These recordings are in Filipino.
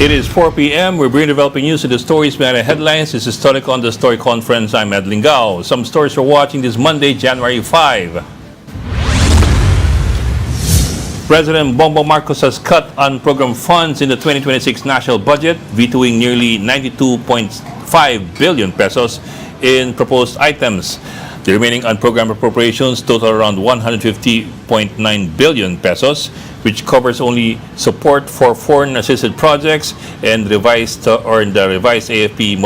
It is 4 p.m. We're bringing developing news to the stories behind the headlines. This is Storycon, the Story Conference. I'm Ed Lingao. Some stories we're watching this Monday, January 5. President Bongbong Marcos has cut unprogrammed funds in the 2026 national budget, vetoing nearly 92.5 billion pesos in proposed items. The remaining unprogrammed appropriations total around 150.9 billion pesos, which covers only support for foreign-assisted projects and the revised AFP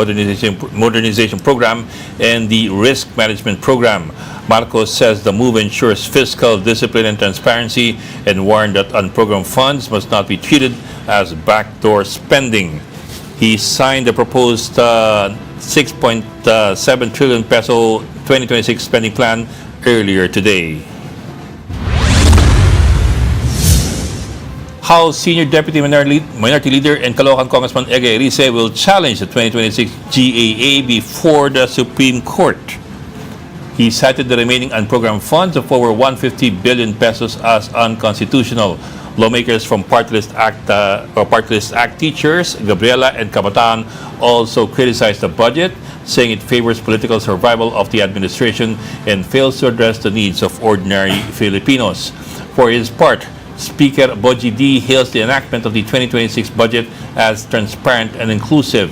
modernization program and the risk management program. Marcos says the move ensures fiscal discipline and transparency and warned that unprogrammed funds must not be treated as backdoor spending. He signed the proposed 6.7 trillion peso 2026 spending plan earlier today. House Senior Deputy Minority Leader and Caloocan Congressman Ege Erice will challenge the 2026 GAA before the Supreme Court. He cited the remaining unprogrammed funds of over 150 billion pesos as unconstitutional. Lawmakers from Party List Act teachers, Gabriela and Kabataan, also criticized the budget, saying it favors political survival of the administration and fails to address the needs of ordinary Filipinos. For his part, Speaker Boji D hails the enactment of the 2026 budget as transparent and inclusive.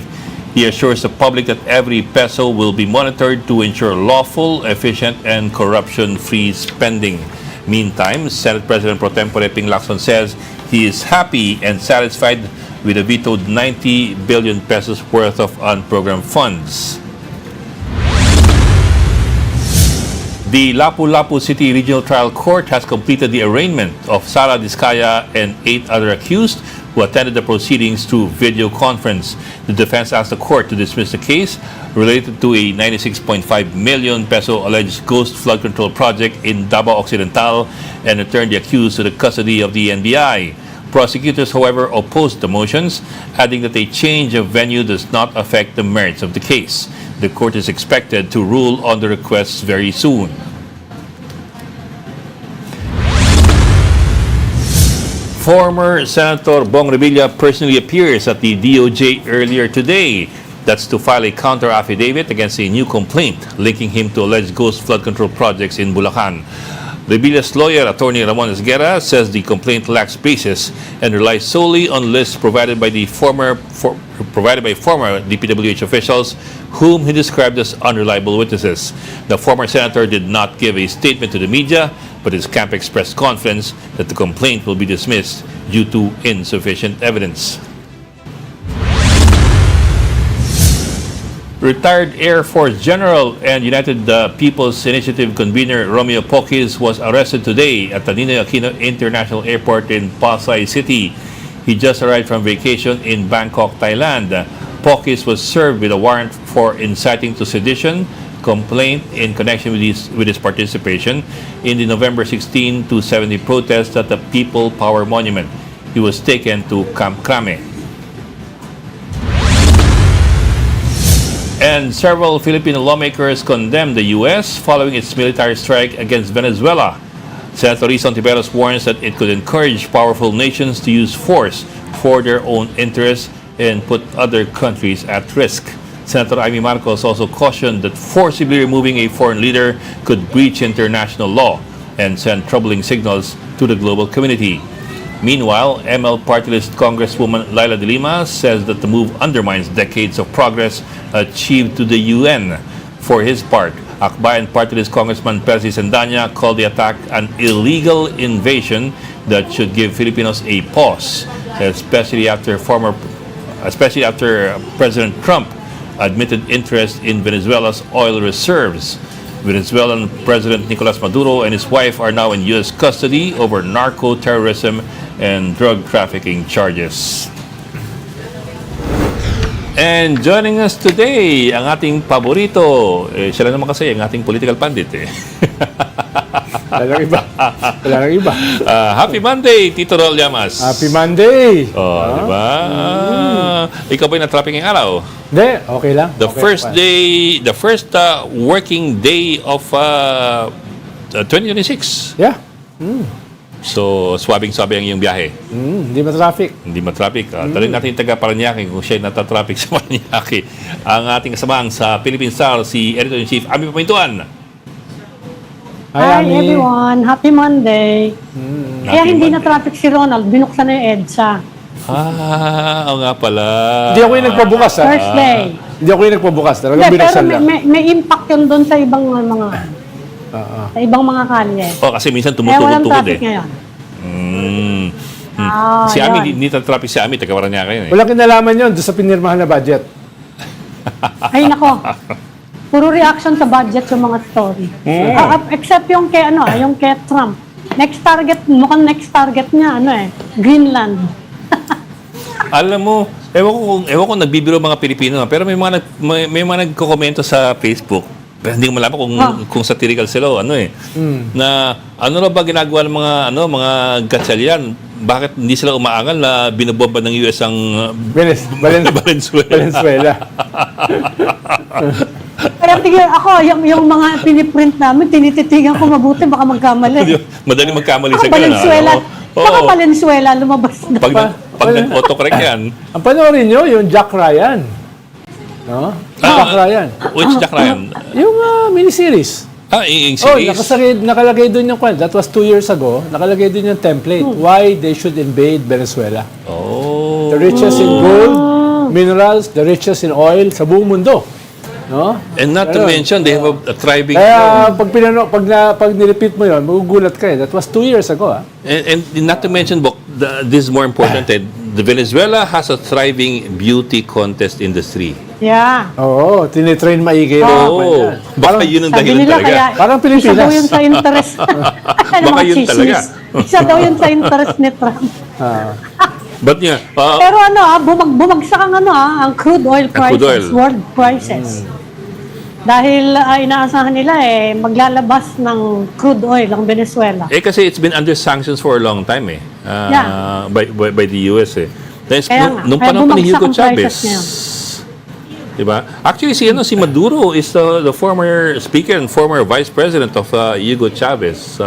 He assures the public that every peso will be monitored to ensure lawful, efficient, and corruption-free spending. Meantime, Senate President Pro Tempore Ping Lacson says he is happy and satisfied with the vetoed 90 billion pesos worth of unprogrammed funds. The Lapu-Lapu City Regional Trial Court has completed the arraignment of Sara Diskaya and 8 other accused who attended the proceedings through video conference. The defense asked the court to dismiss the case related to a 96.5 million peso alleged ghost flood control project in Davao Occidental and return the accused to the custody of the NBI. Prosecutors, however, opposed the motions, adding that a change of venue does not affect the merits of the case. The court is expected to rule on the requests very soon. Former Senator Bong Revilla personally appears at the DOJ earlier today. That's to file a counter-affidavit against a new complaint linking him to alleged ghost flood control projects in Bulacan. Revilla's lawyer, Attorney Ramon Esguerra, says the complaint lacks basis and relies solely on lists provided by former DPWH officials whom he described as unreliable witnesses. The former senator did not give a statement to the media, but his camp expressed confidence that the complaint will be dismissed due to insufficient evidence. Retired Air Force General and United People's Initiative convener Romeo Poquis was arrested today at the Ninoy Aquino International Airport in Pasay City. He just arrived from vacation in Bangkok, Thailand. Poquis was served with a warrant for inciting to sedition complaint in connection with his participation in the November 16 to 70 protest at the People Power Monument. He was taken to Camp Crame. And several Filipino lawmakers condemned the U.S. following its military strike against Venezuela. Senator Rizon Tiberos warns that it could encourage powerful nations to use force for their own interests and put other countries at risk. Senator Amy Marcos also cautioned that forcibly removing a foreign leader could breach international law and send troubling signals to the global community. Meanwhile, ML Party List Congresswoman Laila de Lima says that the move undermines decades of progress achieved to the UN. For his part, Akbayan Party List Congressman Percy Sendanya called the attack an illegal invasion that should give Filipinos a pause, especially after President Trump admitted interest in Venezuela's oil reserves. Venezuelan President Nicolas Maduro and his wife are now in U.S. custody over narco-terrorism and drug trafficking charges. And joining us today, ang ating paborito, siya lang naman kasi, ang ating political pandit Walang iba. Walang iba. Happy Monday, Tito Rol Llamas. Happy Monday! Di ba? Ikaw ba yung natrapping ng araw? Hindi, okay lang. The first working day of 2026. Yeah. So, swabing-swabe ang iyong biyahe. Hindi ma-traffic. Hindi matraffic. Talin natin yung taga Paranaque kung siya natatraffic sa Paranaque. Ang ating kasamaang sa Philippine Star, si Editor-in-Chief, Ami Pamintuan. Hi Ami. everyone, happy Monday. Kaya Happy hindi Monday. na traffic si Ronald, binuksan na yung EDSA. Oo nga pala. Hindi ako yung nagpabukas, ha? First day. Hindi ako yung nagpabukas. Talagang Hindi, pero binuksan lang. may impact yun doon sa ibang mga sa ibang mga kalye. Kasi minsan Kaya walang tumutugod traffic eh. ngayon. Si Ami, yun. hindi tatraffic si Ami, taga Paranaque yun eh. Walang kinalaman yun doon sa pinirmahan na budget. Ay nako. Puro reaction sa budget yung mga story. Except yung kay yung kay Trump. Mukhang next target niya Greenland. Alam mo, ewan ko nagbibiro mga Pilipino, pero may mga nagko-komento sa Facebook. Pero hindi ko malaman kung satirical sila o na ano na ba ginagawa ng mga gatsalyan? Bakit hindi sila umaangal na binobomba ng US ang Venezuela? Venezuela. Pero tingin ako, yung mga piniprint namin, tinititigan ko mabuti, baka magkamali. Madali magkamali sa Valenzuela. Oo. Baka Valenzuela lumabas na. Pag nag-autocorrect yan. Ang panoorin nyo, yung Jack Ryan. No? Jack Ryan. Which Jack Ryan? Yung miniseries. Yung Oh, series? nakalagay doon yung kwento. That was 2 years ago. Nakalagay doon yung template. Why they should invade Venezuela. Oh. The richest in gold, minerals, the richest in oil sa buong mundo. No? And not to mention, they have a thriving... Kaya pag nirepeat mo yun, magugulat ka eh. That was 2 years ago. And not to mention, this is more important, the Venezuela has a thriving beauty contest industry. Yeah. Oo, tinitrain maigi. Oo. Baka yun ang Sabi dahilan nila talaga. kaya Parang Pilipinas. isa daw yun sa interest. Baka yun talaga. Isa daw yun sa interest ni Trump. But yeah, Pero bumagsak ang crude oil prices, world prices. Dahil inaasahan nila maglalabas ng crude oil ang Venezuela. kasi it's been under sanctions for a long time by the US Then, Kaya nga, nung kaya panahon pa ni bumagsak Hugo ang prices Chavez. ngayon. Diba? Actually, si Maduro is the former speaker and former vice president of Hugo Chavez.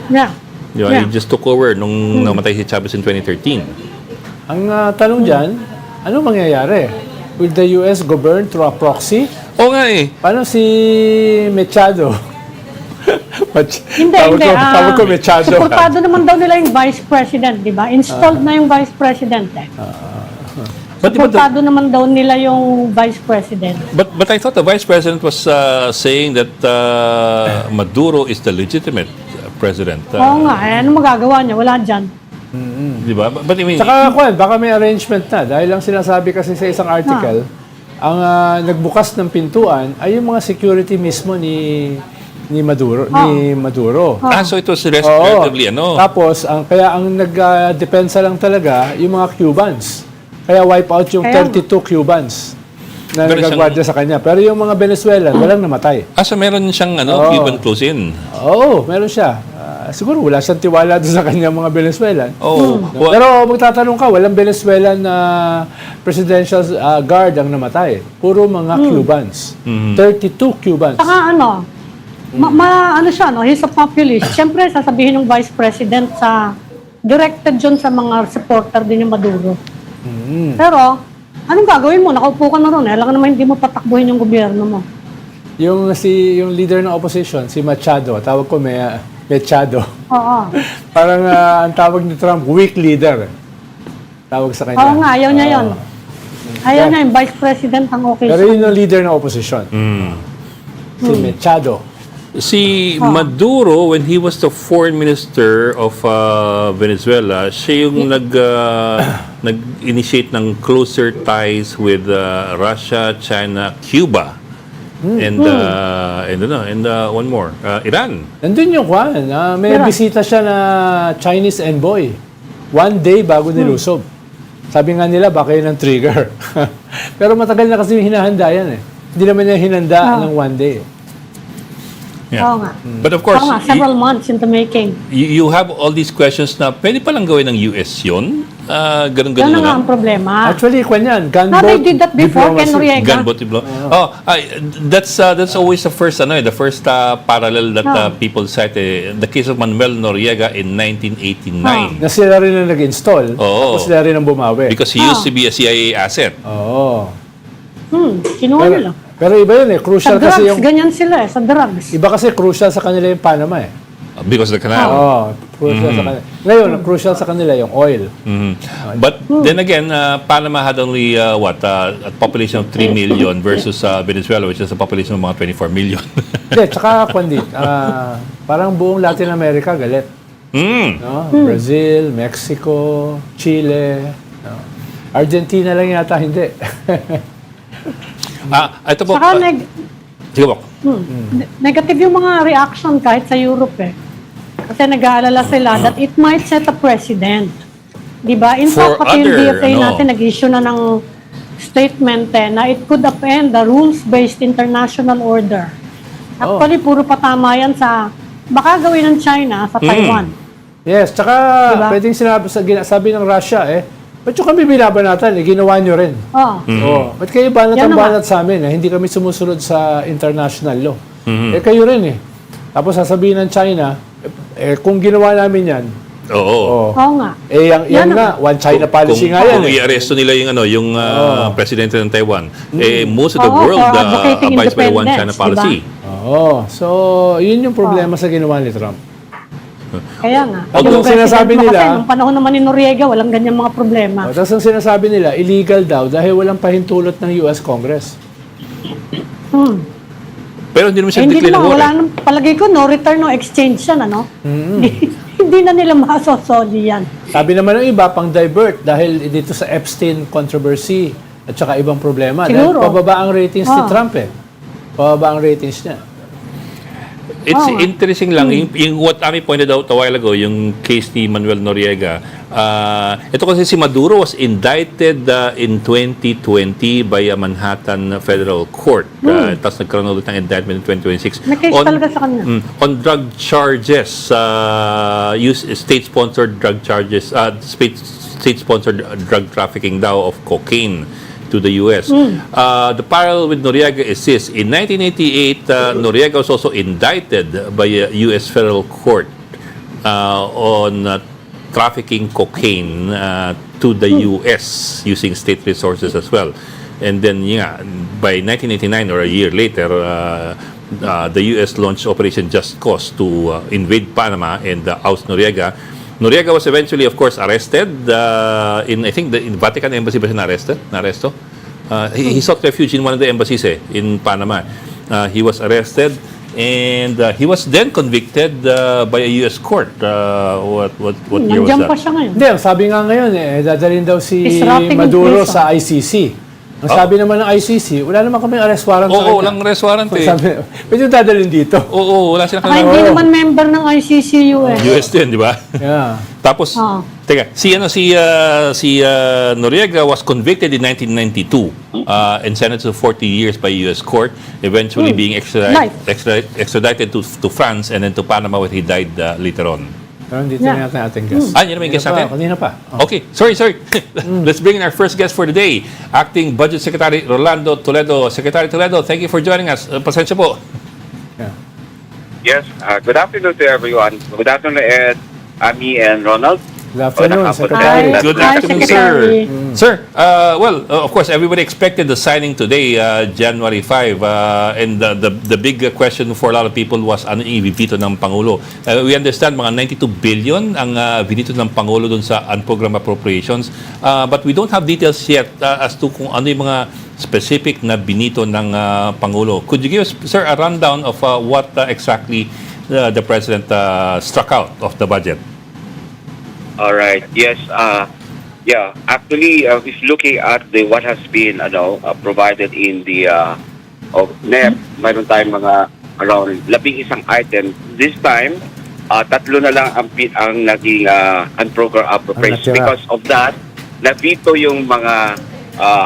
Yeah. Diba? Yeah. He just took over nung namatay si Chavez in 2013. Ang tanong dyan, ano mangyayari? Will the US govern through a proxy? Oo nga eh. Paano si Machado? Hindi. Tawag ko Machado. Suportado naman daw nila yung vice president, di ba? Installed na yung vice president Suportado naman daw nila yung vice president. But I thought the vice president was saying that Maduro is the legitimate president. Oo nga, ano magagawa niya? Wala dyan. Di ba? But I mean, Saka, baka may arrangement na. Dahil lang sinasabi kasi sa isang article, ang nagbukas ng pintuan ay yung mga security mismo ni Maduro. so it was relatively Tapos, kaya ang nagdepensa lang talaga yung mga Cubans. Kaya wipe out yung 32 Cubans na nagagwadya sa kanya. Pero yung mga Venezuelan, walang namatay. so meron siyang Cuban close-in. Oo, meron siya. Siguro wala siyang tiwala doon sa kanyang mga Venezuelan. Oh. Pero magtatanong ka, walang Venezuelan na presidential guard ang namatay. Puro mga Cubans. 32 Cubans. Saka he's a populist. Siyempre, sasabihin ng vice president directed yun sa mga supporter din ni Maduro. Pero, anong gagawin mo? Nakaupo ka na ron. Alam ka naman hindi mo patakbuhin yung gobyerno mo. Yung leader ng opposition, si Machado, tawag ko Machado. Oo. Parang ang tawag ni Trump, weak leader. Tawag sa kanya. Oo nga, ayaw niya yun. Ayaw niya yung vice president ang okay Pero sa yun yung leader ng opposition. Si Machado. Si Maduro, when he was the foreign minister of Venezuela, siya yung nag-initiate ng closer ties with Russia, China, Cuba, and one more, Iran. Nandun yung may bisita siya na Chinese envoy. 1 day bago nilusob. Sabi nga nila, baka yun ang trigger. Pero matagal na kasi hinahanda yan eh. Hindi naman niya hinanda ng 1 day. Yeah. Oo nga. But of course, Oo nga, several months in the making. you have all these questions na pwede palang gawin ng US yun? Ganun-ganun Yan na nga lang. ang problema. Actually, kwan yan. No, Gunboat they did that before, Ken diplomacy. Noriega. Gunboat diplomacy. That's always the first parallel that people cite. The case of Manuel Noriega in 1989. Na sila rin ang nag-install. Oo. Tapos sila rin ang bumawi. Because he used to be a CIA asset. Oo. Kinuha nila. Pero iba yun eh. Sa Crucial drugs, kasi yung... ganyan sila sa drugs. Iba kasi crucial sa kanila yung Panama eh. Because of the canal. Oo. Crucial sa kanila. Ngayon, ang crucial sa kanila yung oil. But then again, Panama had only a population of 3 million versus Venezuela, which is a population of mga 24 million. Hindi, tsaka kwandi. Parang buong Latin America galit. No? Brazil, Mexico, Chile. No? Argentina lang yata hindi. Ito po. Saka Sige po. negative yung mga reaction kahit sa Europe eh. Kasi nag-aalala sila that it might set a precedent. Diba? In For fact, pati yung other, DFA natin nag-issue na ng statement na it could upend the rules-based international order. Actually, puro patama yan sa baka gawin ng China sa Taiwan. Yes, tsaka Diba? pwedeng sabi ng Russia ba't yung kami binabanatan? Ginawa nyo rin. Oh. Ba't kayo banat Yan ang naman. banat sa amin? Hindi kami sumusunod sa international law. Kayo rin eh. Tapos sasabihin ng China, kung ginawa namin yan, Oo. Oo nga. yan Yan nga, one China policy nga yan Kung eh. i-aresto nila yung presidente ng Taiwan, most of the Oo, world for advocating abides by the one China independence, policy. Oo. So, yun yung problema sa ginawa ni Trump. Kaya nga. Although Yung sinasabi president mo nila- kasi, nung panahon naman ni Noriega, walang ganyan mga problema. Tapos ang sinasabi nila, illegal daw dahil walang pahintulot ng US Congress. Pero hindi naman siya Hindi declare naman, war. wala nang, palagay ko, no return, no exchange yan, ano? Hindi na nila masosoli yan. Sabi naman ng iba, pang divert dahil dito sa Epstein controversy at saka ibang problema. Siguro. Dahil pababa ang ratings ni Trump eh. Pababa ang ratings niya. It's interesting lang, yung what Ami pointed out a while ago, yung case ni Manuel Noriega. Ito kasi si Maduro was indicted in 2020 by a Manhattan Federal Court. Tapos nagkaroon ulit ng indictment in 2026. May case talaga sa kanya. On drug charges, state-sponsored drug charges, state-sponsored drug trafficking daw of cocaine to the U.S. The parallel with Noriega is this. In 1988, Noriega was also indicted by a U.S. federal court on trafficking cocaine to the U.S. using state resources as well. And then, by 1989 or a year later, the U.S. launched Operation Just Cause to invade Panama and oust Noriega. Noriega was eventually, of course, arrested in, I think, in Vatican Embassy ba siya na-aresto? He sought refuge in one of the embassies in Panama. He was arrested and he was then convicted by a U.S. court. What year was Nandiyan pa that? siya ngayon. Hindi, ang sabi nga ngayon dadalhin daw si Disrupting Maduro prison. sa ICC. Ang sabi naman ng ICC, wala naman kaming arrest warrant sa kanya. Oo, walang arrest warrant eh. Sabi, pwede yung dadalhin dito. Oo, wala silang Saka hindi naman member ng ICC US. US din, di ba? Yeah. Tapos, Oo. teka, si Noriega was convicted in 1992 and sentenced to 40 years by U.S. court, eventually being extradited to France and then to Panama where he died later on. Pero dito na natin ating guest. Yun naman yung guest natin? Kanina pa. Okay, sorry. Let's bring in our first guest for the day, Acting Budget Secretary Rolando Toledo. Secretary Toledo, thank you for joining us. Pasensya po. Yeah. Yes, good afternoon to everyone. Good afternoon, Ed, Ami, and Ronald. Good afternoon, Hi. Secretary. Good Hi, afternoon, Secretary. sir. Sir, of course, everybody expected the signing today, January 5. And the big question for a lot of people was ano yung ibibito ng Pangulo. We understand mga 92 billion ang binito ng Pangulo dun sa unprogrammed appropriations. But we don't have details yet as to kung ano yung mga specific na binito ng Pangulo. Could you give us, sir, a rundown of what exactly the President struck out of the budget? All right. Yes. Yeah. Actually, if looking at what has been provided in the NEP, mayroon tayong mga around 11 items. This time, tatlo na lang ang naging unprogrammed appropriations. Ang natira. Because of that, na-veto yung mga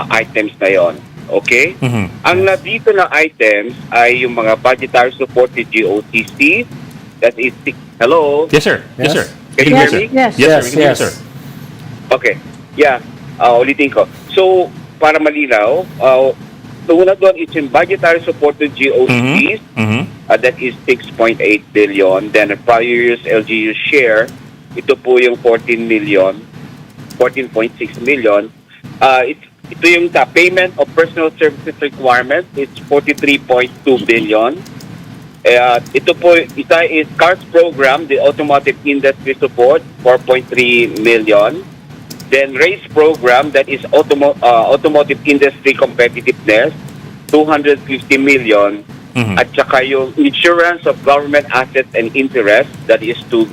items na yon. Okay? Mhm. Ang nandito na items ay yung mga budgetary support to GOTC. That is, hello? Yes, sir. Yes, Yes. sir. Can you Yes, hear sir. me? Yes. Yes, sir. Yes, We can hear you, yes. sir. Okay. Yeah. Ulitin ko. So, para malinaw, the una doon is yung budgetary support to GOTCs. Mhm. That is 6.8 billion. Then, prior year's LGU share, ito po yung 14.6 million. Ito yung payment of personal services requirements. It's 43.2 billion. Ito po, isa is CARS program, the automotive industry support, 4.3 million. Then RACE program, that is automotive industry competitiveness, 250 million. Mhm. At saka yung insurance of government assets and interest, that is 2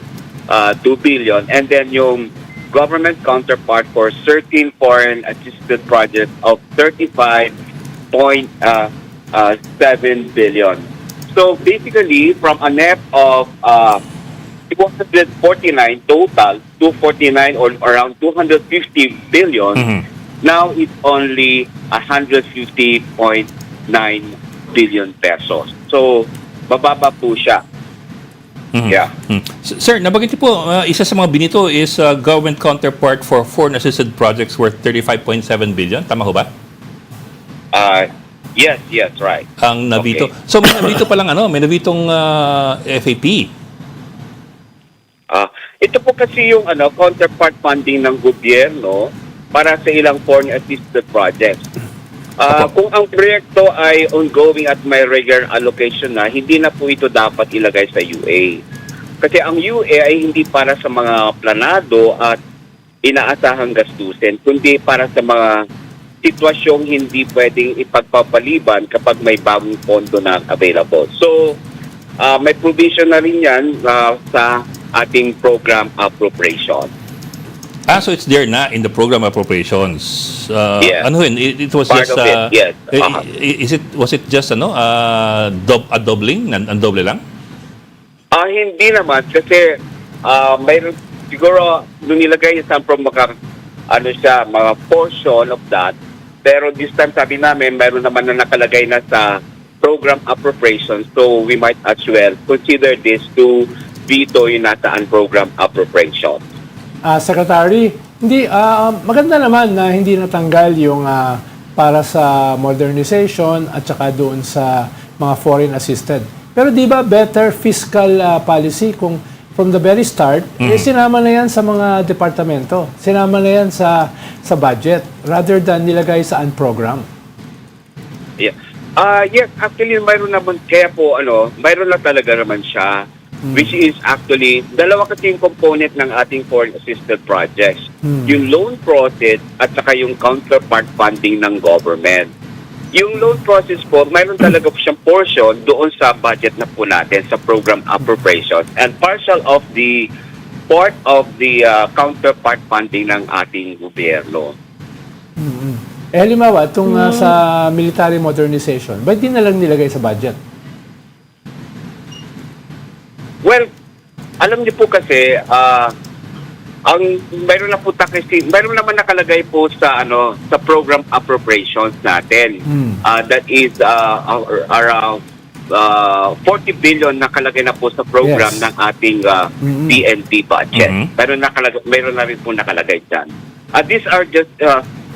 billion. And then yung government counterpart for certain foreign assisted projects of 35.7 billion. So basically, from a net of 249 total, 249 or around 250 billion, Mhm. now it's only 150.9 billion pesos. So, bababa po siya. Mhm. Yeah. Mhm. Sir, nabanggit niyo po, isa sa mga binito is government counterpart for foreign assisted projects worth 35.7 billion. Tama ho ba? Yes, right. Ang nabito. Okay. So may nabito pa lang may nabitong FAP. Ito po kasi yung counterpart funding ng gobyerno para sa ilang foreign assisted projects. Kung ang proyekto ay ongoing at may regular allocation na, hindi na po ito dapat ilagay sa UA. Kasi ang UA ay hindi para sa mga planado at inaasahang gastusin, kundi para sa mga sitwasyong hindi pwedeng ipagpapaliban kapag may bagong pondo na available. So, may provision na rin yan sa ating program appropriation. So it's there na in the program appropriations. Yes. Ano yun? It was Part just of it, yes. was it just a doubling? Ang doble lang? Hindi naman kasi mayroon siguro nung nilagay sa mga mga portion of that, pero this time sabi namin mayroon naman na nakalagay na sa program appropriations, so we might as well consider this to veto yung nasaan program appropriation. Secretary, maganda naman na hindi natanggal yung para sa modernization at saka doon sa mga foreign assisted. Pero di ba better fiscal policy kung from the very start, sinama na yan sa mga departamento, sinama na yan sa budget rather than nilagay sa program. Yeah. Yes, actually mayroon naman kaya po mayroon na talaga naman siya. Which is actually, dalawa kasi yung component ng ating foreign assisted projects. Yung loan process at saka yung counterpart funding ng government. Yung loan process po, mayroon talaga po siyang portion doon sa budget na po natin sa program appropriation and partial of the part of the counterpart funding ng ating gobyerno. Halimbawa, itong sa military modernization, ba't di na lang nilagay sa budget? Well, alam niyo po kasi ang mayroon naman nakalagay po sa sa program appropriations natin. That is around 40 billion nakalagay na po sa program ng ating PNP budget. Mayroon na rin po nakalagay diyan. These are just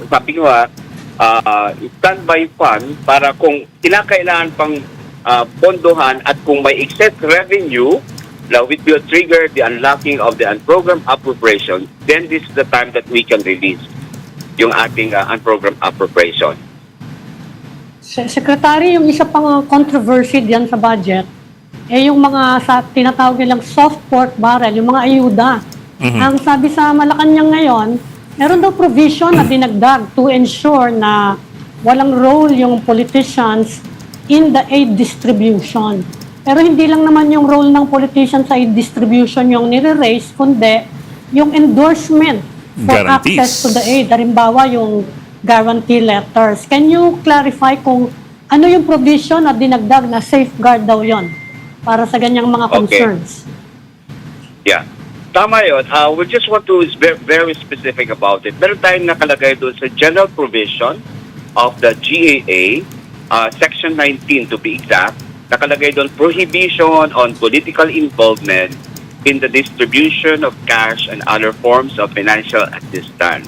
sabi ko standby fund para kung kinakailangan pang pondohan at kung may excess revenue which will trigger the unlocking of the unprogrammed appropriation, then this is the time that we can release yung ating unprogrammed appropriation. Secretary, yung isa pang controversy diyan sa budget, yung mga tinatawag nilang soft pork barrel, yung mga ayuda. Ang sabi sa Malacanang ngayon, meron daw provision na dinagdag to ensure na walang role yung politicians in the aid distribution. Pero hindi lang naman yung role ng politicians sa aid distribution yung nire-raise, kundi yung endorsement for Guarantees. access to the aid. Halimbawa, yung guarantee letters. Can you clarify kung ano yung provision na dinagdag na safeguard daw yon para sa ganyang mga concerns? Yeah. Tama yun. We just want to be very specific about it. Meron tayong nakalagay doon sa general provision of the GAA, Section 19 to be exact, nakalagay doon prohibition on political involvement in the distribution of cash and other forms of financial assistance.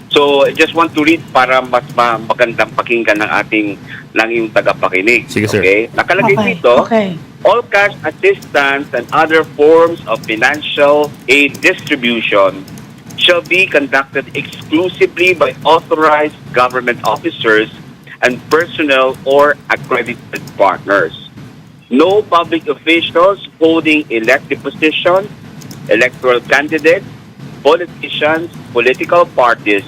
So, I just want to read para mas magandang pakinggan ng yung tagapakinig. Sige, sir. Okay? Nakalagay dito, all cash assistance and other forms of financial aid distribution shall be conducted exclusively by authorized government officers and personnel or accredited partners. No public officials holding elected positions, electoral candidates, politicians, political parties,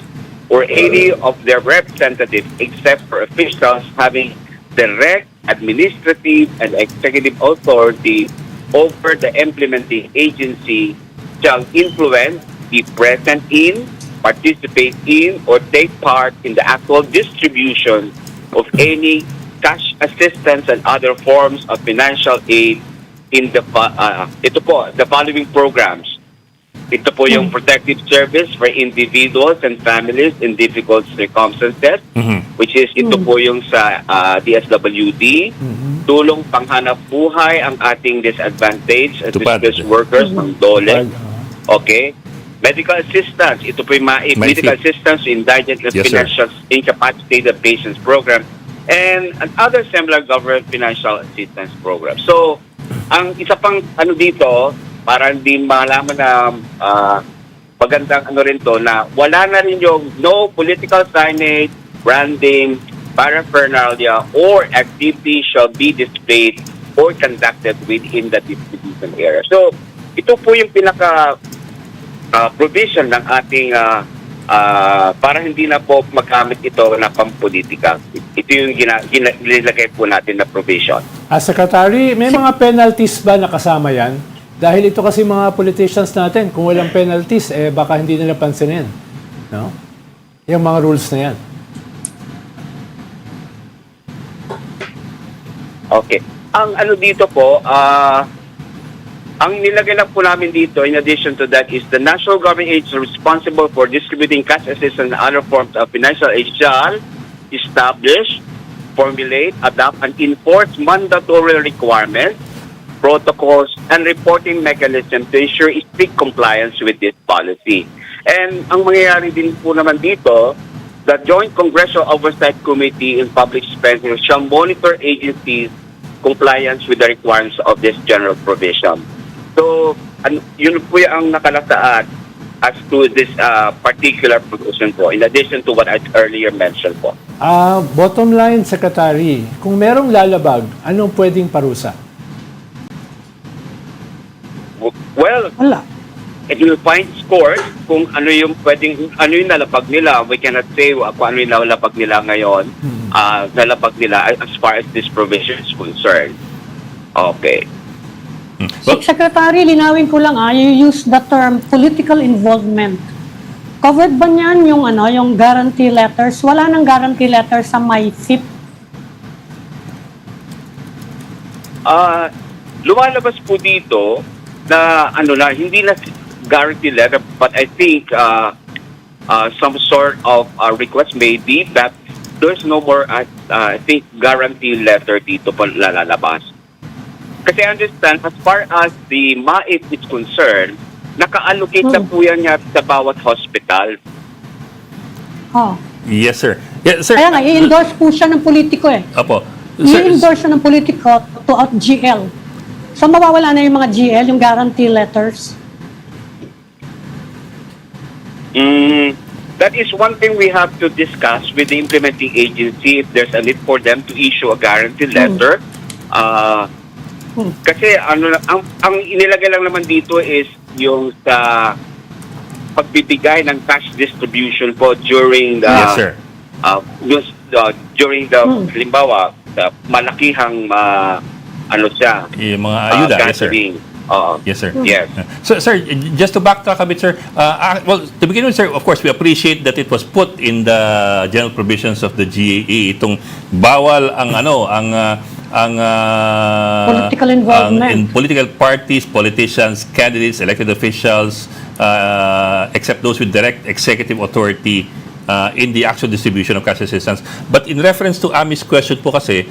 or any of their representatives except for officials having direct administrative and executive authority over the implementing agency shall influence, be present in, participate in, or take part in the actual distribution of any cash assistance and other forms of financial aid in the the following programs. Ito po yung protective service for individuals and families in difficult circumstances, which is ito po yung sa DSWD, tulong panghanap buhay ang ating disadvantaged and distressed workers ng DOLE. Okay? Medical assistance, ito po yung medical assistance to indigent and financial incapacitated patients program, and other similar government financial assistance program. So, ang isa pang dito, para hindi malaman na magandang rin to, na wala na rin yung no political signage, branding, paraphernalia, or activity shall be displayed or conducted within the distribution area. So, ito po yung pinaka provision ng ating para hindi na po magamit ito na pampolitika. Ito yung ginilagay po natin na provision. Secretary, may mga penalties ba nakasama yan? Dahil ito kasi mga politicians natin, kung walang penalties, baka hindi nila pansinin. No? Yung mga rules na yan. Okay. Ang dito po, ang nilagay lang po namin dito, in addition to that, is the national government agency responsible for distributing cash assistance and other forms of financial aid shall establish, formulate, adopt, and enforce mandatory requirements, protocols, and reporting mechanism to ensure strict compliance with this policy. And ang mangyayari din po naman dito, the Joint Congressional Oversight Committee in Public Spending shall monitor agencies' compliance with the requirements of this general provision. So, yun po yung nakalataan as to this particular provision po, in addition to what I earlier mentioned po. Bottom line, Secretary, kung merong lalabag, anong pwedeng parusa? Well, it will find scores kung ano yung nalapag nila. We cannot say kung ano yung nalapag nila ngayon, nalapag nila as far as this provision is concerned. Okay. Secretary, linawin ko lang you use the term political involvement. Covered ba niyan yung guarantee letters? Wala nang guarantee letters sa MyFIP. Lumalabas po dito na hindi na guarantee letter, but I think some sort of request may be that there's no more I think guarantee letter dito pa lalabas. Kasi understand, as far as the MAIF is concerned, naka-allocate na po yan sa bawat hospital. Yes, sir. Yes, sir. Kaya nga, i-endorse po siya ng politiko Apo. I-endorse siya ng politiko to GL. So, mawawala na yung mga GL, yung guarantee letters? That is one thing we have to discuss with the implementing agency if there's a need for them to issue a guarantee letter. Kasi ang inilagay lang naman dito is yung sa pagbibigay ng cash distribution po during the during the halimbawa malakihang siya yung mga ayuda, yes sir. Yes sir. Yes. So sir, just to backtrack a bit sir, well to begin with sir, of course we appreciate that it was put in the general provisions of the GAA itong bawal ang political involvement in political parties, politicians, candidates, elected officials, except those with direct executive authority in the actual distribution of cash assistance. But in reference to Ami's question po kasi,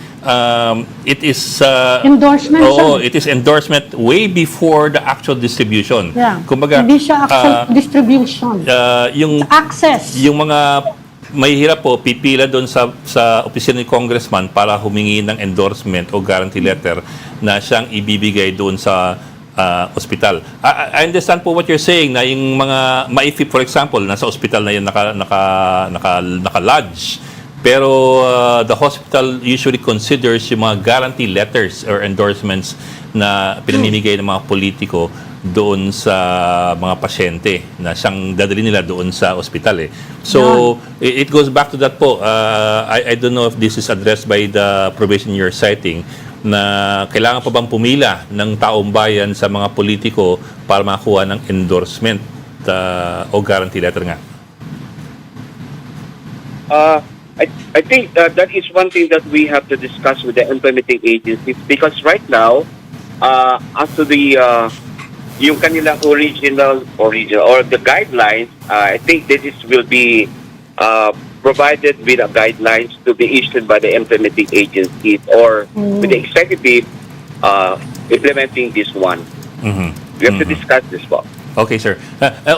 it is... Endorsement siya. it is endorsement way before the actual distribution. Yeah. Kumbaga, Hindi siya actual distribution. yung Access. yung mga mahihirap po, pipila doon sa opisina ni Congressman para humingi ng endorsement o guarantee letter na siyang ibibigay doon sa ospital. I understand po what you're saying na yung mga maifip, for example, nasa ospital na yun naka-lodge. Pero the hospital usually considers yung mga guarantee letters or endorsements na pinamimigay ng mga politiko doon sa mga pasyente na siyang dadali nila doon sa ospital eh. So, it goes back to that po. I don't know if this is addressed by the provision you're citing na kailangan pa bang pumila ng taong bayan sa mga politiko para makakuha ng endorsement o guarantee letter nga? I think that is one thing that we have to discuss with the implementing agencies because right now, as to the yung kanilang original or the guidelines, I think that this will be provided with guidelines to be issued by the implementing agencies or with the executive implementing this one. We have to discuss this one. Okay, sir.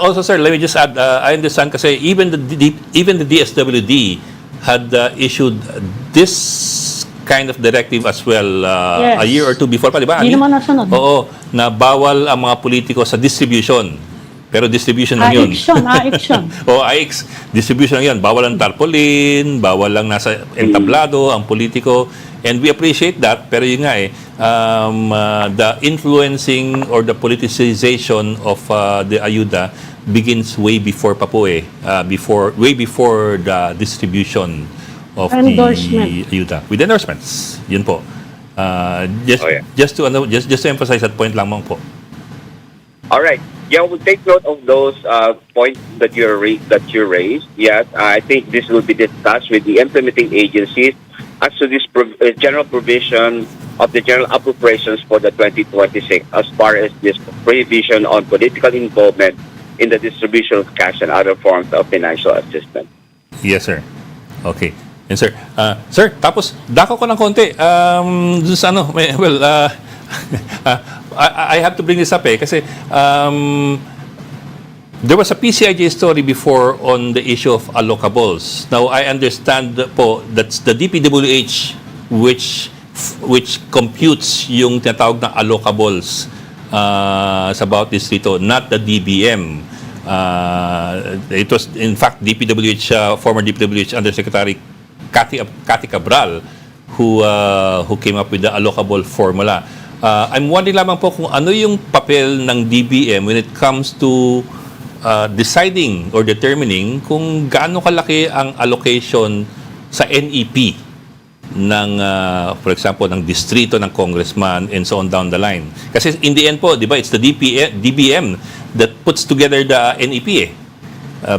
Also, sir, let me just add, I understand kasi even the DSWD had issued this kind of directive as well a year or two before pa, di ba? Hindi naman nasunod. Oo, na bawal ang mga politiko sa distribution. Pero distribution lang yun. AIX. AIX. Distribution lang yun. Bawal ang tarpaulin, bawal lang nasa entablado ang politiko. And we appreciate that. Pero yun nga the influencing or the politicization of the ayuda begins way before pa po way before the distribution of the ayuda. With endorsements. Yun po. Just to emphasize that point lamang po. All right. Yeah, we'll take note of those points that you raised. Yes, I think this will be discussed with the implementing agencies as to this general provision of the general appropriations for the 2026 as far as this prohibition on political involvement in the distribution of cash and other forms of financial assistance. Yes, sir. Okay. Yes, sir. Sir, tapos dako ko ng konti. Dun sa I have to bring this up kasi there was a PCIJ story before on the issue of allocables. Now, I understand po that's the DPWH which computes yung tinatawag na allocables sa bawat distrito, not the DBM. It was, in fact, DPWH, former DPWH Undersecretary Cathy Cabral who came up with the allocable formula. I'm wondering lamang po kung ano yung papel ng DBM when it comes to deciding or determining kung gaano kalaki ang allocation sa NEP ng, for example, ng distrito ng congressman and so on down the line. Kasi in the end po, di ba, it's the DBM that puts together the NEP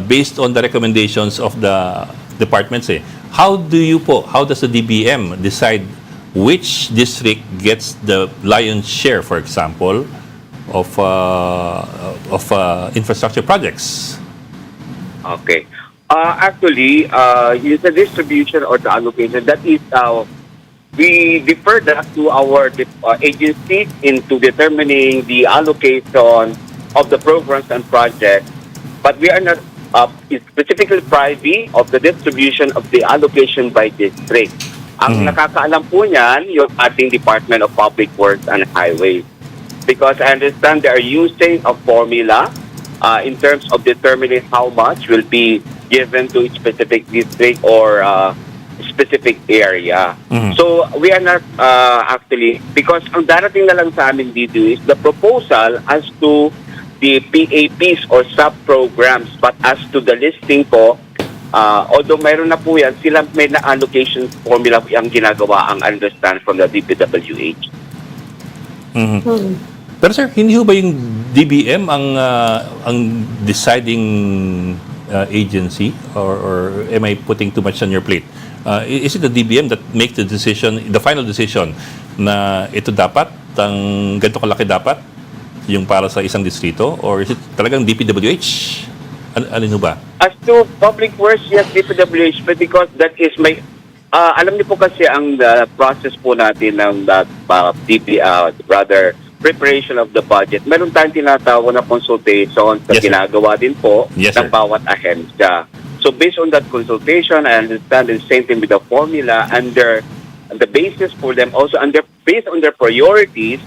based on the recommendations of the departments. How does the DBM decide which district gets the lion's share, for example, of infrastructure projects? Okay. Actually, the distribution or the allocation, that is, we defer that to our agencies into determining the allocation of the programs and projects, but we are not specifically privy of the distribution of the allocation by district. Ang nakakaalam po niyan, yung ating Department of Public Works and Highways. Because I understand they are using a formula in terms of determining how much will be given to each specific district or specific area. So we are not actually, because ang darating na lang sa amin dito is the proposal as to the PAPs or sub-programs, but as to the listing po, although mayroon na po yan, sila may na-allocation formula ang ginagawa ang understand from the DPWH. Pero sir, hindi ba yung DBM ang deciding agency or am I putting too much on your plate? Is it the DBM that makes the decision, the final decision na ito dapat, ganito kalaki dapat yung para sa isang distrito, or is it talagang DPWH Alin ho ba? As to public works, yes, DPWH, but because that is my, alam niyo po kasi ang process po natin ng rather preparation of the budget. Meron tayong tinatawag na consultation sa Yes, sir. ginagawa din po Yes, ng sir. bawat ahensya. So based on that consultation, I understand the same thing with the formula under the basis for them also based on their priorities,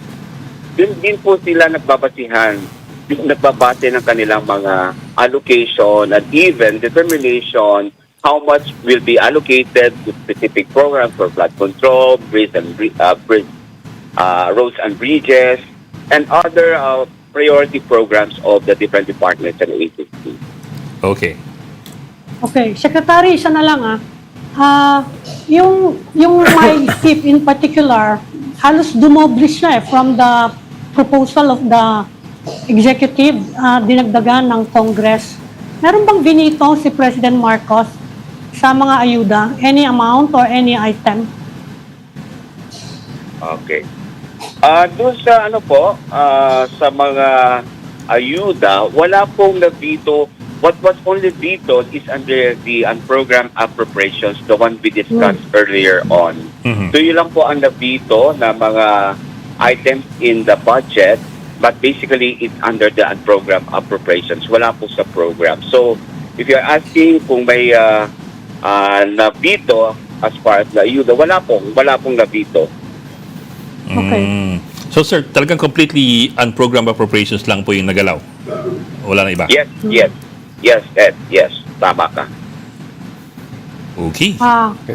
din po sila nagbabase ng kanilang mga allocation and even determination how much will be allocated to specific programs for flood control, roads and bridges, and other priority programs of the different departments and agencies. Okay. Okay, Secretary, isa na lang yung my SIP in particular, halos dumoble siya from the proposal of the executive, dinagdagan ng Congress. Meron bang binito si President Marcos sa mga ayuda? Any amount or any item? Okay. Doon sa sa mga ayuda, wala pong nabito. What was only vetoed is under the unprogrammed appropriations, the one we discussed earlier on. So yun lang po ang nabito na mga items in the budget, but basically it's under the unprogrammed appropriations. Wala po sa program. So if you're asking kung may nabito as far as the ayuda, wala pong nabito. Okay. So sir, talagang completely unprogrammed appropriations lang po yung nagalaw? Wala na iba? Yes, Ed. Yes, tama ka. Okay.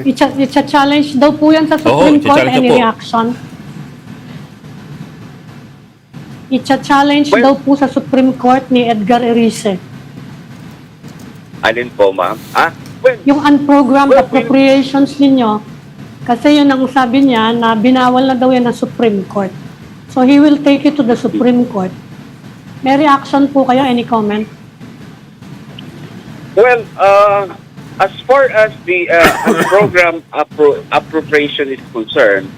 It's a challenge daw po yan sa Supreme Court. challenge Any na po. reaction? It's a challenge Well, daw po sa Supreme Court ni Edgar Erice. Alin po, ma'am? Yung unprogrammed Well, appropriations ninyo, kasi yun ang sabi niya na binawal na daw yan ng Supreme Court. So he will take it to the Supreme Court. May reaction po kayo? Any comment? Well, as far as the program appropriation is concerned,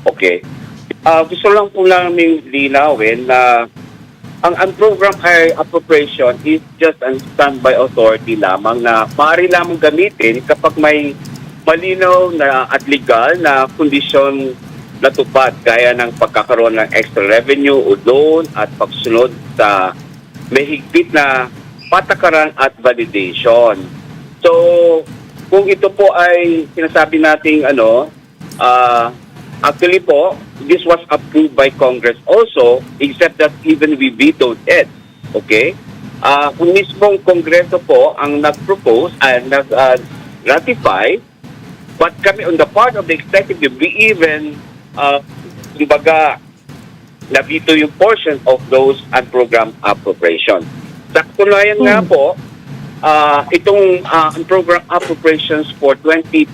okay, gusto lang po namin linawin na ang unprogrammed appropriation is just a standby authority lamang na maaari lamang gamitin kapag may malinaw na at legal na kondisyon na tupad gaya ng pagkakaroon ng extra revenue o loan at pagsunod sa may higpit na patakaran at validation. So, kung ito po ay sinasabi nating actually po, this was approved by Congress also, except that even we vetoed it. Okay? Kung mismong Kongreso po ang nag-propose and nag-ratify, but kami on the part of the executive, we even, na-veto yung portion of those unprogrammed appropriations. Sa katunayan nga po, itong program appropriations for 2026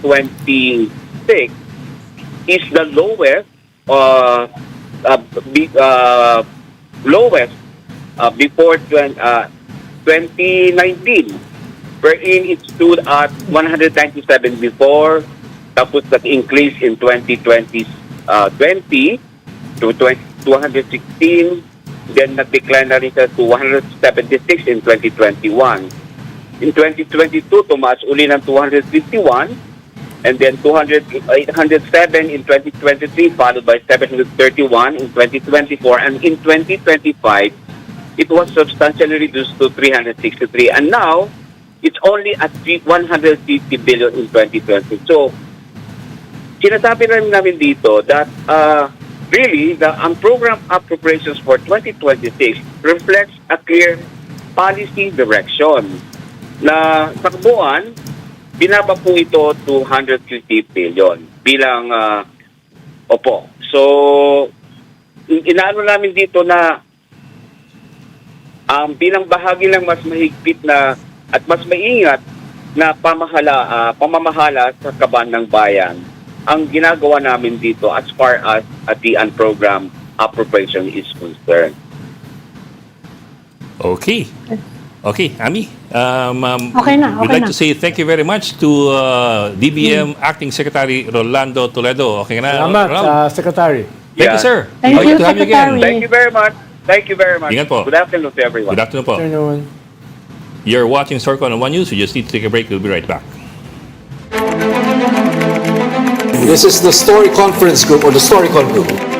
is the lowest before 2019, wherein it stood at 197 before, tapos that increase in 2020 to 216. Then nag-decline na rin siya to 176 in 2021. In 2022, tumaas uli ng 251, and then 807 in 2023, followed by 731 in 2024, and in 2025, it was substantially reduced to 363, and now, it's only at 150 billion in 2020. So, sinasabi namin dito that really, the unprogrammed appropriations for 2026 reflects a clear policy direction na sa kabuuan, binaba po ito to 150 billion bilang opo. So, inaano namin dito na bilang bahagi ng mas mahigpit na at mas maingat na pamamahala sa kaban ng bayan, ang ginagawa namin dito as far as the unprogrammed appropriation is concerned. Okay. Okay, Ami. Okay na, We'd okay like na. to say thank you very much to DBM Acting Secretary Rolando Toledo. Okay na, Salamat, Ram? Secretary. Thank you, Yeah. sir. Thank Okay you, to have you again. Secretary. Thank you very much. Thank you very much. Ingat po. Good afternoon to everyone. Good afternoon po. Afternoon. You're watching Storycon on One News. We just need to take a break. We'll be right back. This is the Story Conference Group or the Storycon Group.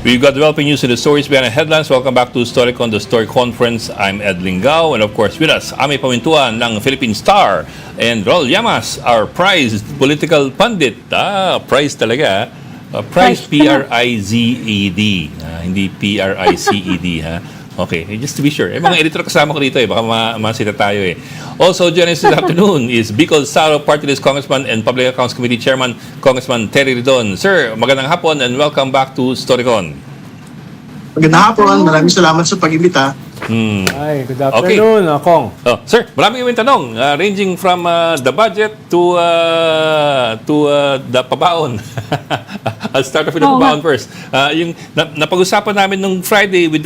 We've got developing news in the stories behind the headlines. Welcome back to Storycon, the Story Conference. I'm Ed Lingao, and of course with us, Ami Pamintuan ng Philippine Star, and Rol Llamas, our prized political pundit. Prize talaga. Prize P-R-I-Z-E-D. Hindi P-R-I-C-E-D, ha? Okay, just to be sure. Mga editor kasama ko dito baka masita tayo Also joining us this afternoon is Bicol Saro Party List Congressman and Public Accounts Committee Chairman, Congressman Terry Ridon. Sir, magandang hapon and welcome back to Storycon. Magandang hapon, maraming salamat sa pag-imbita. Ay, good afternoon, Kong. Sir, maraming yung tanong ranging from the budget to the pabaon. I'll start off with the pabaon first. Yung napag-usapan namin nung Friday with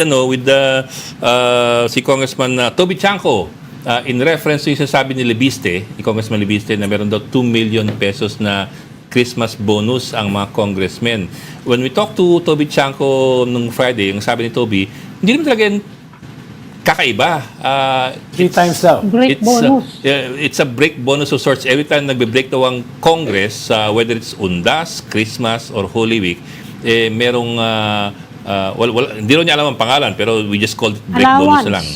si Congressman Toby Chanco in reference to yung sasabi ni Libiste, ni Congressman Libiste, na meron daw 2 million pesos na Christmas bonus ang mga congressmen. When we talked to Toby Chanco nung Friday, yung sabi ni Toby, hindi naman talaga kakaiba. 3 times daw. Break bonus. It's a break bonus of sorts. Every time nagbe-break daw ang Congress, whether it's Undas, Christmas, or Holy Week, merong, hindi rin niya alam ang pangalan, pero we just called it break bonus na lang.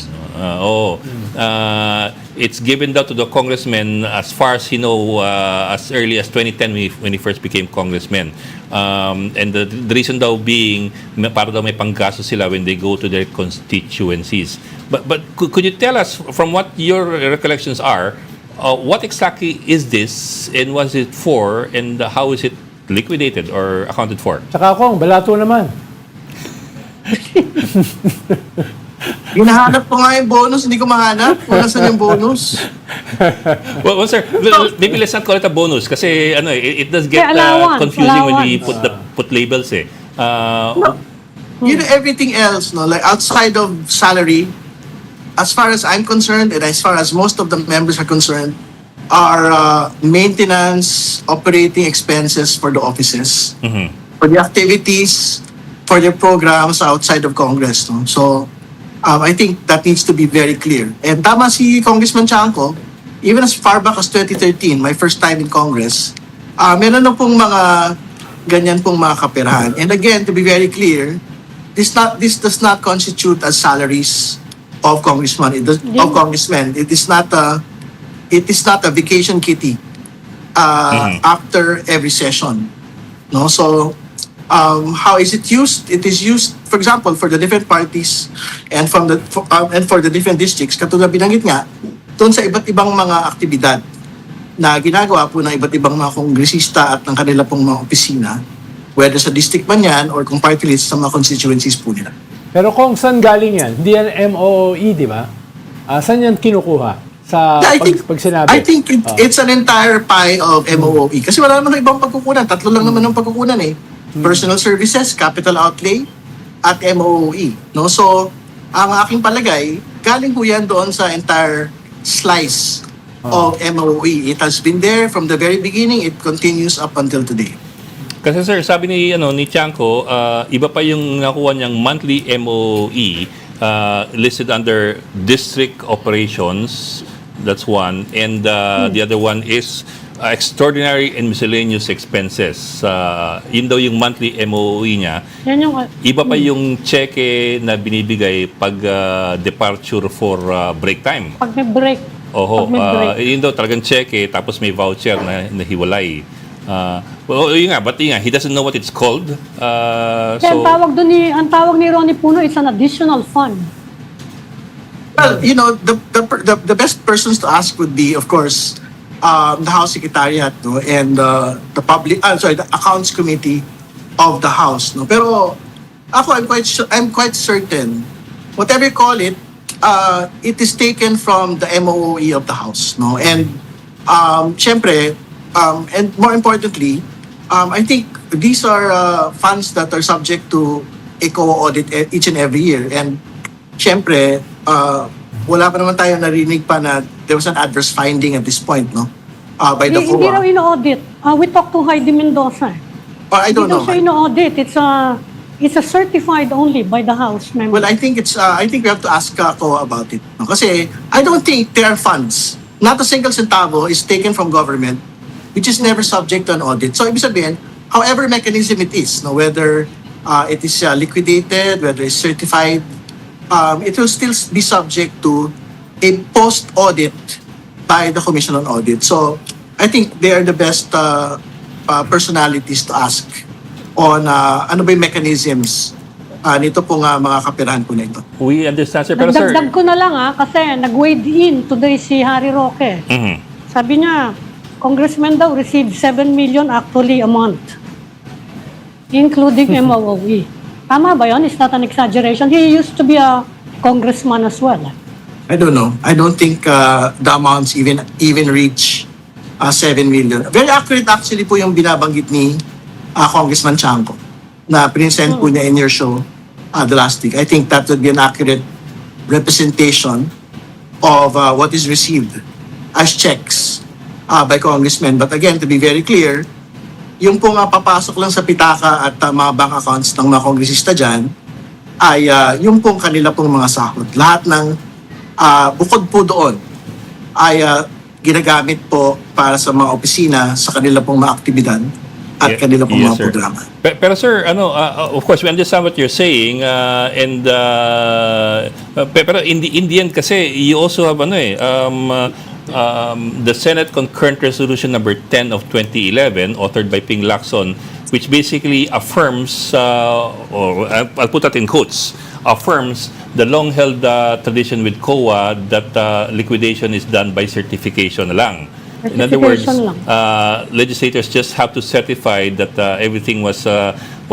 It's given daw to the congressman as far as he know, as early as 2010 when he first became congressman. And the reason daw being, para daw may panggasto sila when they go to their constituencies. But could you tell us, from what your recollections are, what exactly is this and what is it for and how is it liquidated or accounted for? Tsaka Kong, balato naman. Hinahanap ko nga yung bonus, hindi ko mahanap. Kung nasan yung bonus? Well, sir, maybe let's not call it a bonus kasi it does get confusing when we put labels You know, everything else, no, like outside of salary, as far as I'm concerned and as far as most of the members are concerned, are maintenance, operating expenses for the offices, for the activities, for their programs outside of Congress. No? So, I think that needs to be very clear. And tama si Congressman Chanco, even as far back as 2013, my first time in Congress, meron na pong mga ganyan pong mga kaperahan. And again, to be very clear, this does not constitute as salaries of congressmen. It is not a vacation kitty after every session. No, so how is it used? It is used, for example, for the different parties and for the different districts. Katulad binanggit nga, doon sa iba't ibang mga aktibidad na ginagawa po ng iba't ibang mga kongresista at ng kanila pong mga opisina, whether sa district man yan or kung party list sa mga constituencies po nila. Pero Kong, saan galing yan? Hindi yan MOE, di ba? Saan yan kinukuha? Sa pag sinabi? I think it's an entire pie of MOE. Kasi wala naman ibang pagkukunan. 3 lang naman ang pagkukunan eh. Personal services, capital outlay, at MOE. No? So, ang aking palagay, galing po yan doon sa entire slice of MOE. It has been there from the very beginning. It continues up until today. Kasi sir, sabi ni Chanco, iba pa yung nakuha niyang monthly MOE listed under district operations. That's one. And the other one is extraordinary and miscellaneous expenses. Yun daw yung monthly MOE niya. Yan yung, Iba pa yung cheque na binibigay pag departure for break time. pag may break. Oho, Pag may break. yun daw talagang cheque tapos may voucher na hiwalay. Well, yun nga, but yun nga, he doesn't know what it's called. Kaya ang tawag ni Ronnie Puno is an additional fund. Well, you know, the best persons to ask would be, of course, the House Secretariat, no, and the Accounts Committee of the House, no. Pero ako, I'm quite certain, whatever you call it, it is taken from the MOE of the House, no, and syempre, and more importantly, I think these are funds that are subject to a co-audit each and every year. And syempre, wala pa naman tayo narinig pa na there was an adverse finding at this point, no? By the Hindi raw ino-audit. We talked to Heidi Mendoza. I don't know. Hindi daw siya ino-audit. It's a certified only by the House members. Well, I think we have to ask ako about it. No? Kasi I don't think there are funds. Not a single centavo is taken from government which is never subject to an audit. So, ibig sabihin, however mechanism it is, no, whether it is liquidated, whether it's certified, it will still be subject to a post-audit by the Commission on Audit. So I think they are the best personalities to ask on ano ba yung mechanisms nito pong mga kapirahan po na ito. We understand, sir. Pero sir, Dagdag ko na lang kasi nag-wade in today si Harry Roque. Sabi niya, Congressman daw received 7 million actually a month, including MOOE. Tama ba yun? Is that an exaggeration? He used to be a congressman as well. I don't know. I don't think the amounts even reach 7 million. Very accurate actually po yung binabanggit ni Congressman Chanco na present po niya in your show the last week. I think that would be an accurate representation of what is received as checks by congressmen. But again, to be very clear, yung pong papasok lang sa pitaka at mga bank accounts ng mga kongresista dyan ay yung pong kanila pong mga sahod. Lahat ng bukod po doon ay ginagamit po para sa mga opisina sa kanila pong mga aktibidad at kanila pong mga sir. programa. Pero sir, of course, we understand what you're saying, pero in the end kasi, you also have the Senate Concurrent Resolution number 10 of 2011, authored by Ping Lacson, which basically affirms, or I'll put that in quotes, affirms the long-held tradition with COA that liquidation is done by certification na lang. In other words, legislators just have to certify that everything was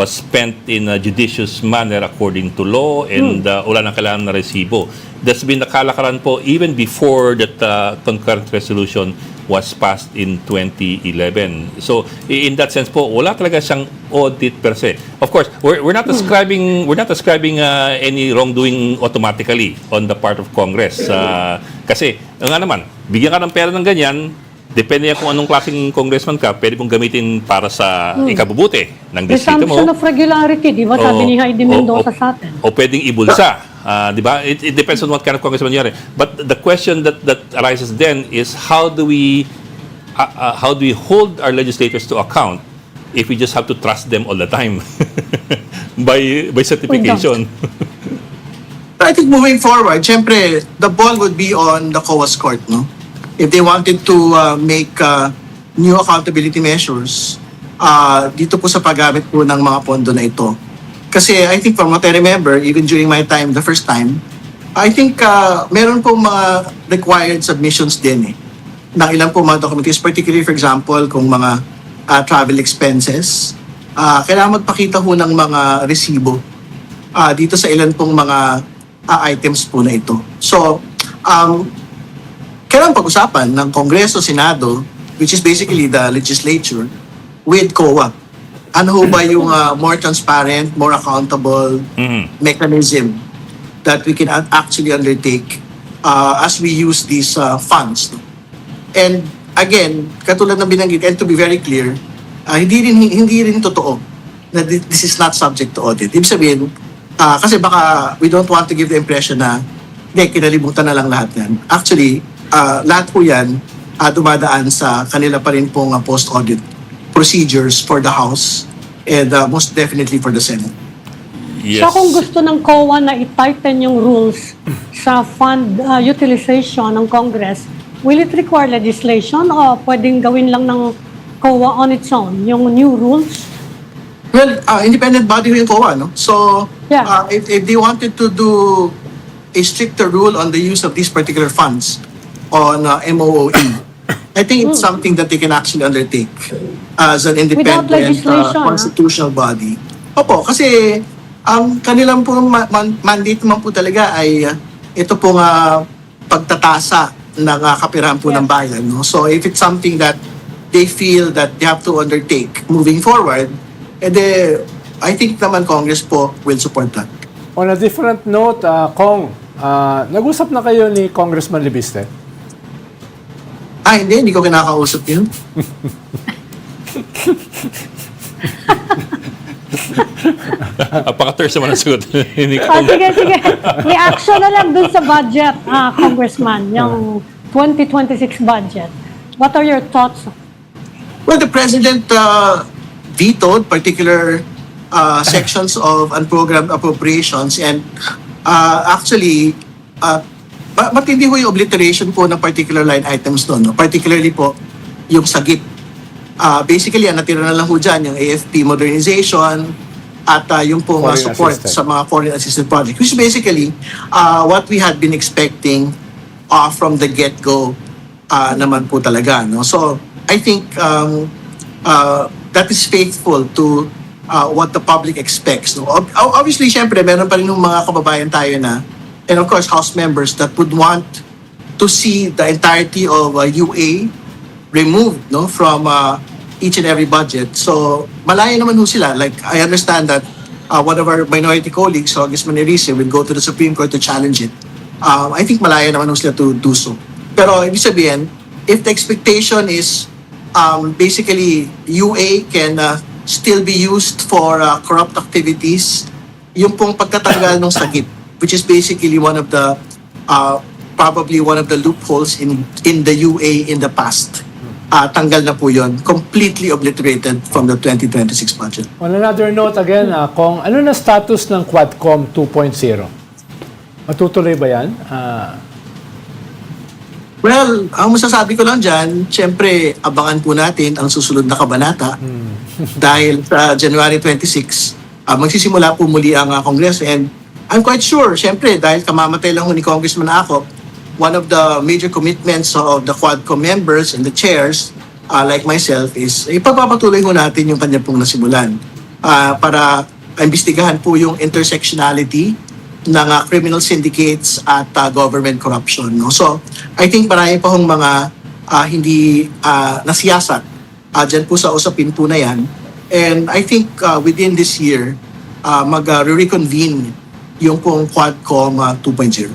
spent in a judicious manner according to law and wala nang kailangan na resibo. That's been the kalakaran po even before that concurrent resolution was passed in 2011. So in that sense po, wala talaga siyang audit per se. Of course, we're not ascribing any wrongdoing automatically on the part of Congress. Kasi nga naman, bigyan ka ng pera ng ganyan, depende kung anong klaseng congressman ka, pwede mong gamitin para sa ikabubuti ng distrito mo. Presumption of regularity, di ba? Sabi ni Heidi Mendoza sa atin. O pwedeng ibulsa. Di ba? It depends on what kind of congressman you are. But the question that arises then is how do we hold our legislators to account if we just have to trust them all the time by certification? I think moving forward, syempre, the ball would be on the COA's court, no? If they wanted to make new accountability measures dito po sa paggamit po ng mga pondo na ito. Kasi I think from what I remember, even during my time, the first time, I think meron po mga required submissions din ng ilang po mga documents, particularly for example, kung mga travel expenses, kailangan magpakita ho ng mga resibo dito sa ilan pong mga items po na ito. So, kailangan pag-usapan ng Kongreso, Senado, which is basically the legislature, with COA. Ano ho ba yung more transparent, more accountable mechanism that we can actually undertake as we use these funds. And again, katulad ng binanggit, and to be very clear, hindi rin totoo na this is not subject to audit. Ibig sabihin, kasi baka we don't want to give the impression na kinalimutan na lang lahat yan. Actually, lahat po yan dumadaan sa kanila pa rin pong post-audit procedures for the House and most definitely for the Senate. Yes. So kung gusto ng COA na i-tighten yung rules sa fund utilization ng Congress, will it require legislation o pwedeng gawin lang ng COA on its own, yung new rules? Well, independent body yung COA, no? So, Yeah. if they wanted to do a stricter rule on the use of these particular funds on MOOE, I think it's something that they can actually undertake as an independent legislation, constitutional body. Opo, kasi ang kanilang po mandate naman po talaga ay ito pong pagtatasa ng kapirahan po ng bayan. No? So if it's something that they feel that they have to undertake moving forward, I think naman Congress po will support that. On a different note, Kong, nag-usap na kayo ni Congressman Libiste? Hindi ko kinakausap yun. Apaka-terse naman ang sagot. Sige. Reaction na lang dun sa budget, Congressman, yung 2026 budget. What are your thoughts? Well, the President vetoed particular sections of unprogrammed appropriations and actually matindi ho yung obliteration po ng particular line items doon, no? Particularly po yung sagip. Basically, ang natira na lang ho dyan yung AFP modernization at yung pong Foreign support assisted. sa mga foreign assisted projects, which is basically what we had been expecting from the get-go naman po talaga. No? So, I think that is faithful to what the public expects. No? Obviously, syempre, meron pa rin yung mga kababayan tayo na, and of course, House members that would want to see the entirety of UA removed, no, from each and every budget. So, malaya naman ho sila. Like, I understand that one of our minority colleagues, Congressman Erice, will go to the Supreme Court to challenge it. I think malaya naman ho sila to do so. Pero, ibig sabihin, if the expectation is basically UA can still be used for corrupt activities, yung pong pagtatanggal ng sagip, which is basically one of the probably one of the loopholes in the UA in the past. Tanggal na po yun, completely obliterated from the 2026 budget. On another note again, Kong, ano na status ng Quadcom 2.0? Matutuloy ba yan? Well, ang masasabi ko lang dyan, syempre, abangan po natin ang susunod na kabanata dahil sa January 26, magsisimula po muli ang Kongreso. And I'm quite sure, syempre, dahil kamamatay lang ho ni Congressman Acop, one of the major commitments of the Quadcom members and the chairs, like myself, is ipagpapatuloy ho natin yung kanya pong nasimulan para imbestigahan po yung intersectionality ng criminal syndicates at government corruption. No? So, I think marami pa hong mga hindi nasiyasat dyan po sa usapin po na yan. And I think within this year, mag-reconvene yung pong Quadcom 2.0.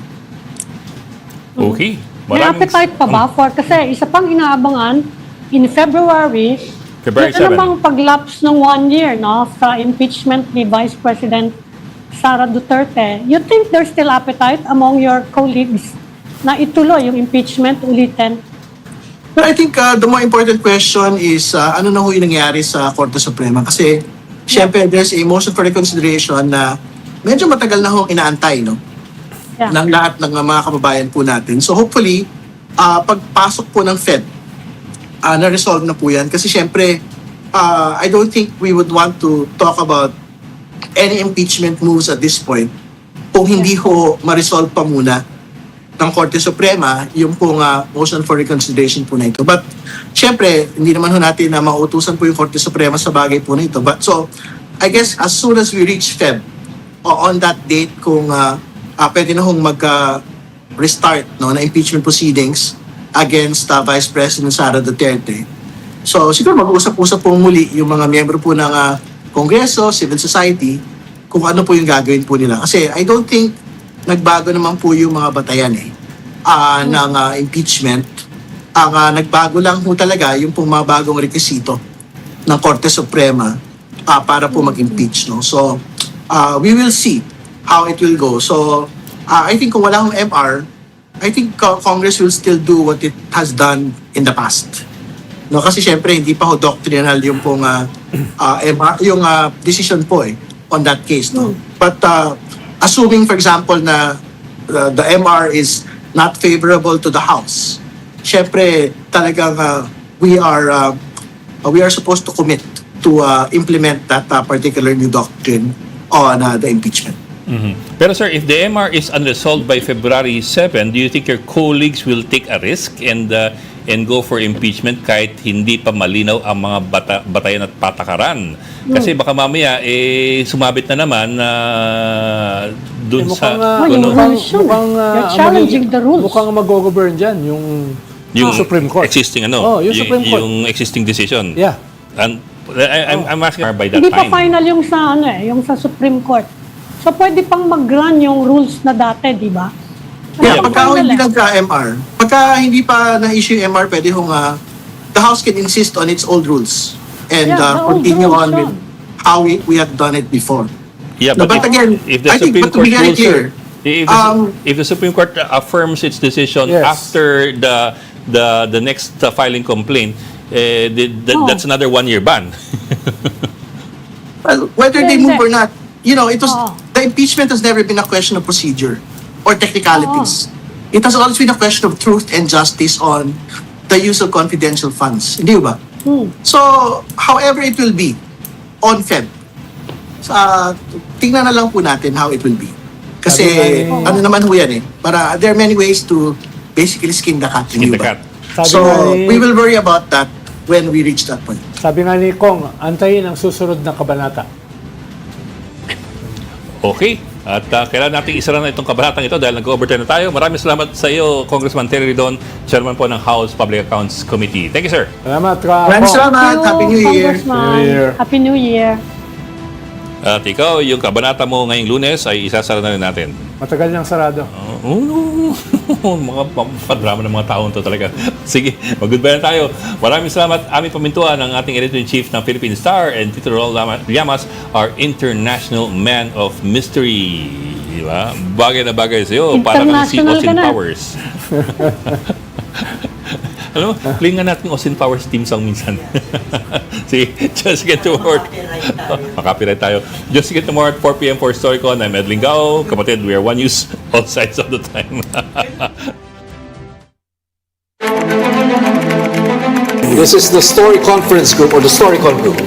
Okay. May appetite pa ba for, kasi isa pang inaabangan in February, February yung 7. namang pag-lapse ng 1 year no, sa impeachment ni Vice President Sara Duterte. You think there's still appetite among your colleagues na ituloy yung impeachment ulitin? But I think the more important question is ano na ho yung nangyari sa Korte Suprema? Kasi syempre there's a motion for reconsideration na medyo matagal na hong inaantay, no? Yeah. Ng lahat ng mga kababayan po natin. So hopefully, pagpasok po ng Fed, na-resolve na po yan. Kasi syempre, I don't think we would want to talk about any impeachment moves at this point kung hindi ho ma-resolve pa muna ng Korte Suprema yung pong motion for reconsideration po na ito. But syempre, hindi naman ho natin na mautusan po yung Korte Suprema sa bagay po na ito. But so, I guess as soon as we reach Feb, on that date kung pwede na hong mag-restart no, na impeachment proceedings against Vice President Sara Duterte. So siguro mag-uusap-usap po muli yung mga miyembro po ng Kongreso, civil society, kung ano po yung gagawin po nila. Kasi I don't think nagbago naman po yung mga batayan ng impeachment. Ang nagbago lang po talaga yung pong mga bagong rekisito ng Korte Suprema para po mag-impeach. No? So we will see how it will go. So, I think kung wala akong MR, I think Congress will still do what it has done in the past. No, kasi syempre hindi pa ho doctrinal yung pong MR, yung decision po on that case, no. But assuming for example na the MR is not favorable to the House, syempre talagang we are supposed to commit to implement that particular new doctrine on the impeachment. Mm-hmm. Pero sir, if the MR is unresolved by February 7, do you think your colleagues will take a risk and go for impeachment kahit hindi pa malinaw ang mga batayan at patakaran? Kasi baka mamaya sumabit na naman dun sa You're challenging the rules. Mukhang mag-govern dyan yung Supreme Court. Existing yung Supreme Court. Yung existing decision. Yeah. And I'm asking by that Hindi time. pa final yung sa yung sa Supreme Court. So pwede pang mag-run yung rules na dati, di ba? Yeah, pagka hindi nagka-MR, pagka hindi pa na-issue yung MR, pwede hong the House can insist on its old rules and continue on with how we had done it before. Yeah, but again, if the I think, Supreme but to be Court very rules, clear, if the Supreme Court affirms its decision Yes. after the next filing complaint, that's another 1-year ban. Well, whether they Hindi. move or not, it was, Oo. the impeachment has never been a question of procedure or technicalities. It has always been a question of truth and justice on the use of confidential funds. Hindi ba? So, however it will be, on Feb, tingnan na lang po natin how it will be. Kasi, ano naman ho yan there are many ways to basically skin the cat. Skin hindi the ba? cat. Sabi So, nga ni- we will worry about that when we reach that point. Sabi nga ni Kong, antayin ang susunod na kabanata. Okay. At kailangan natin isara na itong kabanatang ito dahil nag-overturn na tayo. Maraming salamat sa iyo, Congressman Terry Ridon, Chairman po ng House Public Accounts Committee. Thank you, sir. Salamat, Maraming salamat. Happy New Year. Congressman. New Year. Happy New Year. At ikaw, yung kabanata mo ngayong Lunes ay isasara na rin natin. Matagal niyang sarado. Mga padrama ng mga taon to talaga. Sige, mag-goodbye na tayo. Maraming salamat. Aming pamintuan ang ating editor-in-chief ng Philippine Star and Tito Rol Llamas, our international man of mystery. Diba? Bagay na bagay sa'yo. Para kang si International Austin ka na. Powers. Ano? Play nga natin yung Austin Powers team song minsan. Sige, just get to work. Makapiright tayo. Just get to more at 4 p.m. for Storycon. I'm Edling Gao. Kapatid, we are one news all sides of the time. This is the Story Conference Group or the Storycon Group.